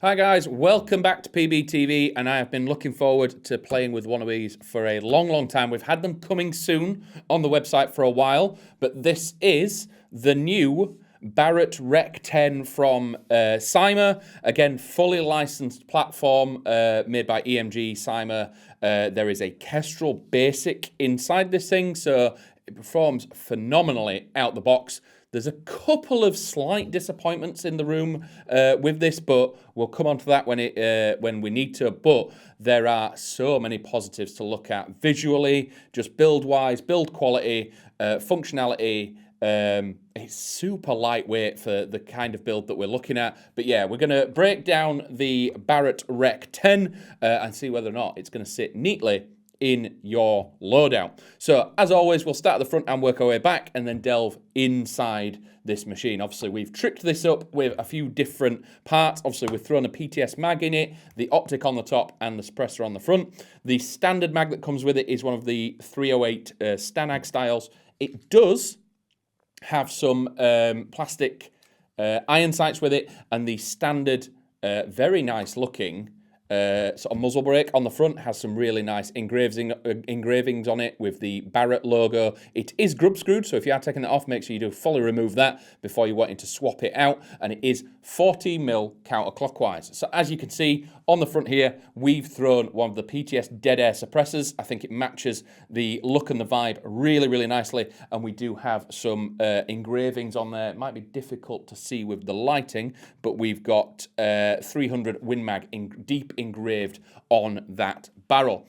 Hi guys, welcome back to PBTV, and I have been looking forward to playing with one of these for a long time. We've had them coming soon on the website for a while, but this is the new Barrett Rec 10 from CYMA. Again, fully licensed platform made by EMG, CYMA. There is a Kestrel Basic inside this thing, so it performs phenomenally out the box. There's a couple of slight disappointments in the room with this, but we'll come on to that when we need to. But there are so many positives to look at visually, just build-wise, build quality, functionality. It's super lightweight for the kind of build that we're looking at. But yeah, we're going to break down the Barrett Rec 10 and see whether or not it's going to sit neatly in your loadout. So as always, we'll start at the front and work our way back and then delve inside this machine. Obviously, we've tricked this up with a few different parts. Obviously, we've thrown a PTS mag in it, the optic on the top and the suppressor on the front. The standard mag that comes with it is one of the 308 Stanag styles. It does have some plastic iron sights with it, and the standard, very nice looking sort of muzzle brake on the front has some really nice engravings on it with the Barrett logo. It is grub screwed, so if you are taking that off, make sure you do fully remove that before you're wanting to swap it out. And it is 40mm counterclockwise. So as you can see on the front here, we've thrown one of the PTS dead air suppressors. I think it matches the look and the vibe really nicely. And we do have some engravings on there. It might be difficult to see with the lighting, but we've got 300 Win Mag deep engraved on that barrel.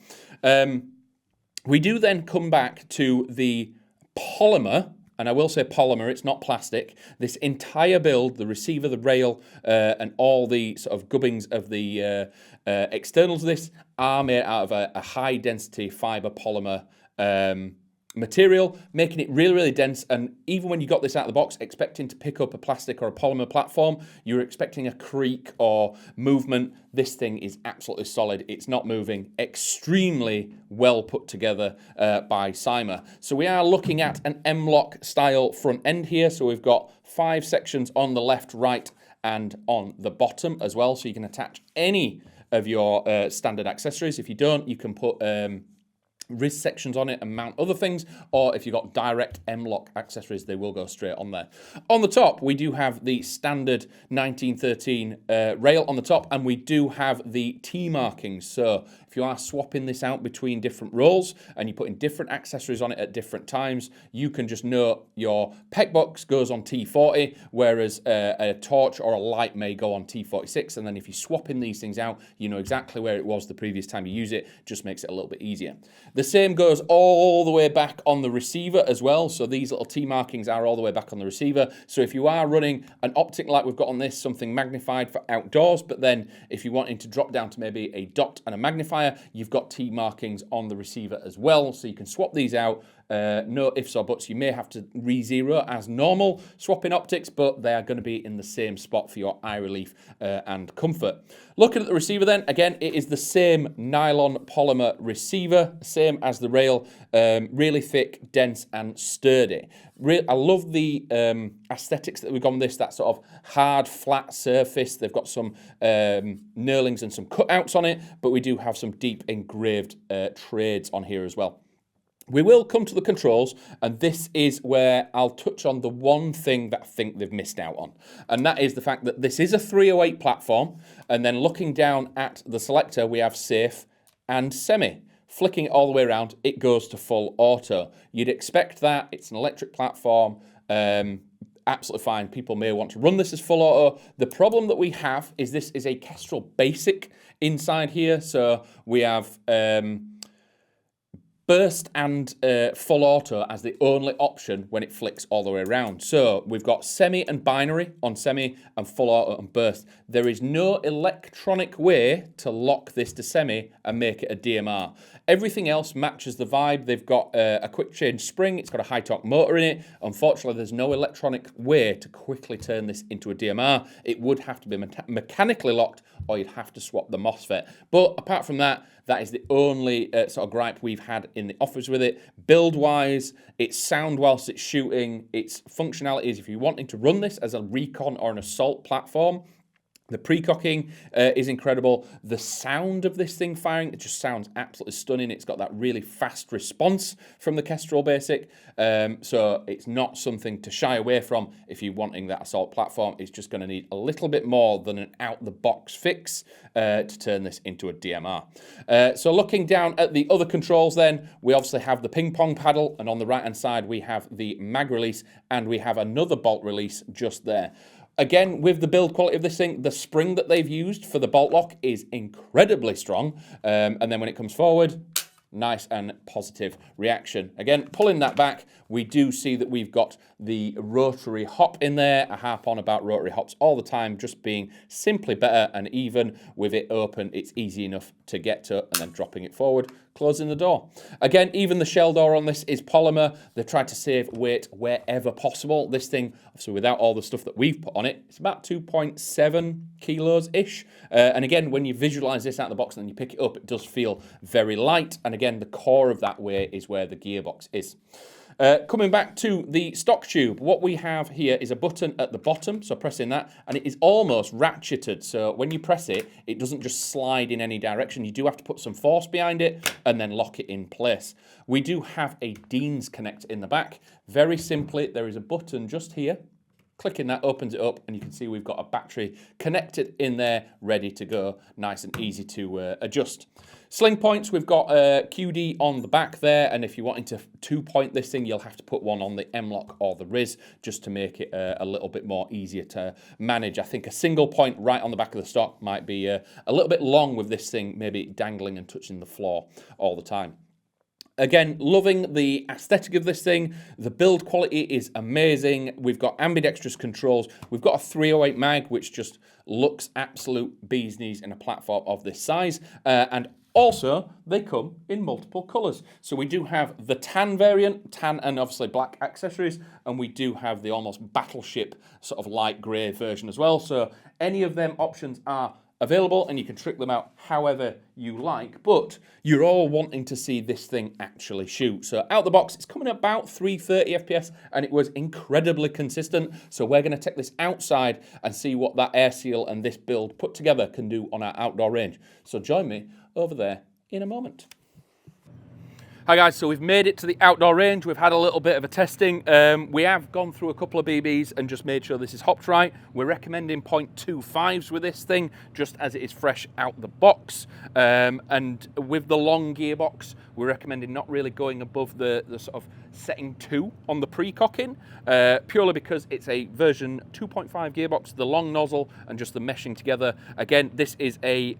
We do then come back to the polymer, and I will say polymer, it's not plastic. This entire build, the receiver, the rail, and all the sort of gubbings of the externals of this are made out of a high density fiber polymer material, making it really dense. And even when you got this out of the box expecting to pick up a plastic or a polymer platform, you're expecting a creak or movement. This thing is absolutely solid. It's not moving. Extremely well put together by CYMA. So we are looking at an M-LOK style front end here. So we've got 5 sections on the left, right, and on the bottom as well. So you can attach any of your standard accessories. If you don't, you can put wrist sections on it and mount other things, or if you've got direct M-LOK accessories, they will go straight on there. On the top, we do have the standard 1913 rail on the top, and we do have the T markings. So if you are swapping this out between different rolls and you're putting different accessories on it at different times, you can just know your PEC box goes on T40, whereas a torch or a light may go on T46. And then if you're swapping these things out, you know exactly where it was the previous time you use it. Just makes it a little bit easier. The same goes all the way back on the receiver as well. So these little T markings are all the way back on the receiver. So if you are running an optic like we've got on this, something magnified for outdoors, but then if you're wanting to drop down to maybe a dot and a magnifier, you've got T markings on the receiver as well. So you can swap these out. No ifs or buts. You may have to re-zero as normal swapping optics, but they are going to be in the same spot for your eye relief and comfort. Looking at the receiver then, again, it is the same nylon polymer receiver, same as the rail, really thick, dense and sturdy. I love the aesthetics that we've gone with this, that sort of hard, flat surface. They've got some knurlings and some cutouts on it, but we do have some deep engraved trades on here as well. We will come to the controls, and this is where I'll touch on the one thing that I think they've missed out on. And that is the fact that this is a 308 platform, and then looking down at the selector, we have safe and semi. Flicking it all the way around, it goes to full auto. You'd expect that. It's an electric platform. Absolutely fine. People may want to run this as full auto. The problem that we have is this is a Kestrel Basic inside here. So we have burst and full auto as the only option when it flicks all the way around. So we've got semi and binary on semi and full auto and burst. There is no electronic way to lock this to semi and make it a DMR. Everything else matches the vibe. They've got a quick change spring. It's got a high torque motor in it. Unfortunately, there's no electronic way to quickly turn this into a DMR. It would have to be mechanically locked, or you'd have to swap the MOSFET. But apart from that, that is the only sort of gripe we've had in the offers with it. Build-wise, its sound whilst it's shooting, its functionality is if you're wanting to run this as a recon or an assault platform, The pre-cocking is incredible. The sound of this thing firing, it just sounds absolutely stunning. It's got that really fast response from the Kestrel Basic. So it's not something to shy away from if you're wanting that assault platform. It's just going to need a little bit more than an out-the-box fix to turn this into a DMR. So looking down at the other controls then, we obviously have the ping pong paddle, and on the right-hand side we have the mag release, and we have another bolt release just there. Again, with the build quality of this thing, the spring that they've used for the bolt lock is incredibly strong. And then when it comes forward, nice and positive reaction. Again, pulling that back, we do see that we've got the rotary hop in there. I harp on about rotary hops all the time, just being simply better, and even with it open, it's easy enough to get to, and then dropping it forward, closing the door. Again, even the shell door on this is polymer. They've tried to save weight wherever possible. This thing, obviously without all the stuff that we've put on it, it's about 2.7 kilos-ish. And again, when you visualize this out of the box and then you pick it up, it does feel very light. And again, the core of that weight is where the gearbox is. Coming back to the stock tube, what we have here is a button at the bottom, so pressing that, and it is almost ratcheted, so when you press it, it doesn't just slide in any direction. You do have to put some force behind it and then lock it in place. We do have a Dean's connector in the back. Very simply, there is a button just here. Clicking that opens it up, and you can see we've got a battery connected in there, ready to go. Nice and easy to adjust. Sling points, we've got QD on the back there, and if you're wanting to two-point this thing, you'll have to put one on the M-Lock or the Riz just to make it a little bit more easier to manage. I think a single point right on the back of the stock might be a little bit long with this thing, maybe dangling and touching the floor all the time. Again, loving the aesthetic of this thing. The build quality is amazing. We've got ambidextrous controls. We've got a 308 mag, which just looks absolute bee's knees in a platform of this size. And also, they come in multiple colours. So we do have the tan variant, tan and obviously black accessories, and we do have the almost battleship sort of light grey version as well. So any of them options are available, and you can trick them out however you like, but you're all wanting to see this thing actually shoot. So out the box, it's coming about 330 FPS, and it was incredibly consistent. So we're going to take this outside and see what that air seal and this build put together can do on our outdoor range. So join me over there in a moment. Hi guys, so we've made it to the outdoor range. We've had a little bit of a testing. We have gone through a couple of BBs and just made sure this is hopped right. We're recommending 0.25s with this thing, just as it is fresh out the box. And with the long gearbox, we're recommending not really going above the sort of setting 2 on the pre-cocking, purely because it's a version 2.5 gearbox, the long nozzle and just the meshing together. Again, this is a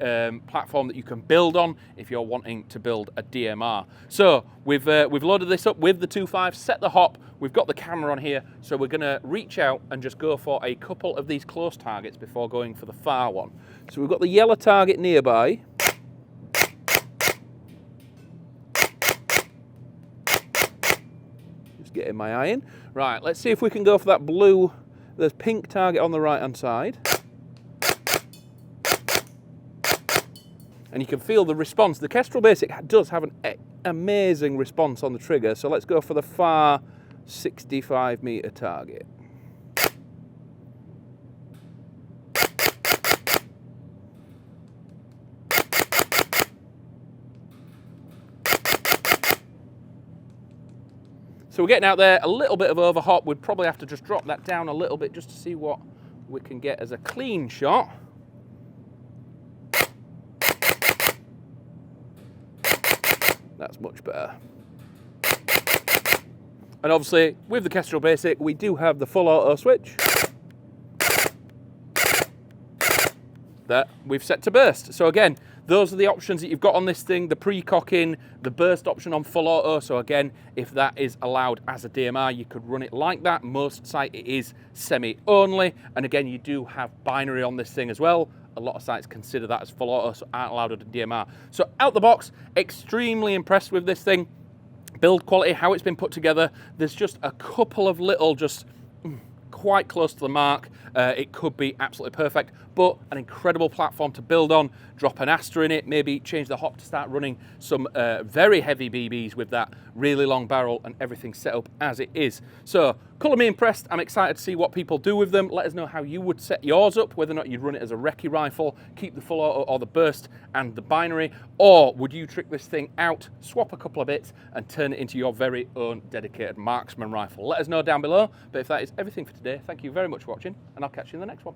platform that you can build on if you're wanting to build a DMR. So we've loaded this up with the 2.5, set the hop, we've got the camera on here, so we're gonna reach out and just go for a couple of these close targets before going for the far one. So we've got the yellow target nearby. Getting my eye in. Right, let's see if we can go for that blue, the pink target on the right hand side. And you can feel the response. The Kestrel Basic does have an amazing response on the trigger, so let's go for the far 65 meter target. So we're getting out there, a little bit of overhop. We'd probably have to just drop that down a little bit just to see what we can get as a clean shot. That's much better. And obviously, with the Kestrel Basic, we do have the full auto switch that we've set to burst. So again, those are the options that you've got on this thing, the pre-cocking, the burst option on full auto. So again, if that is allowed as a DMR, you could run it like that. Most site it is semi only. And again, you do have binary on this thing as well. A lot of sites consider that as full auto, so aren't allowed at a DMR. So out the box, extremely impressed with this thing. Build quality, how it's been put together. There's just a couple of little, just quite close to the mark. It could be absolutely perfect, but an incredible platform to build on. Drop an Astra in it, maybe change the hop to start running some very heavy BBs with that really long barrel, and everything set up as it is. So, colour me impressed. I'm excited to see what people do with them. Let us know how you would set yours up, whether or not you'd run it as a recce rifle, keep the full auto or the burst and the binary, or would you trick this thing out, swap a couple of bits and turn it into your very own dedicated marksman rifle. Let us know down below. But if that is everything for today, thank you very much for watching, and I'll catch you in the next one.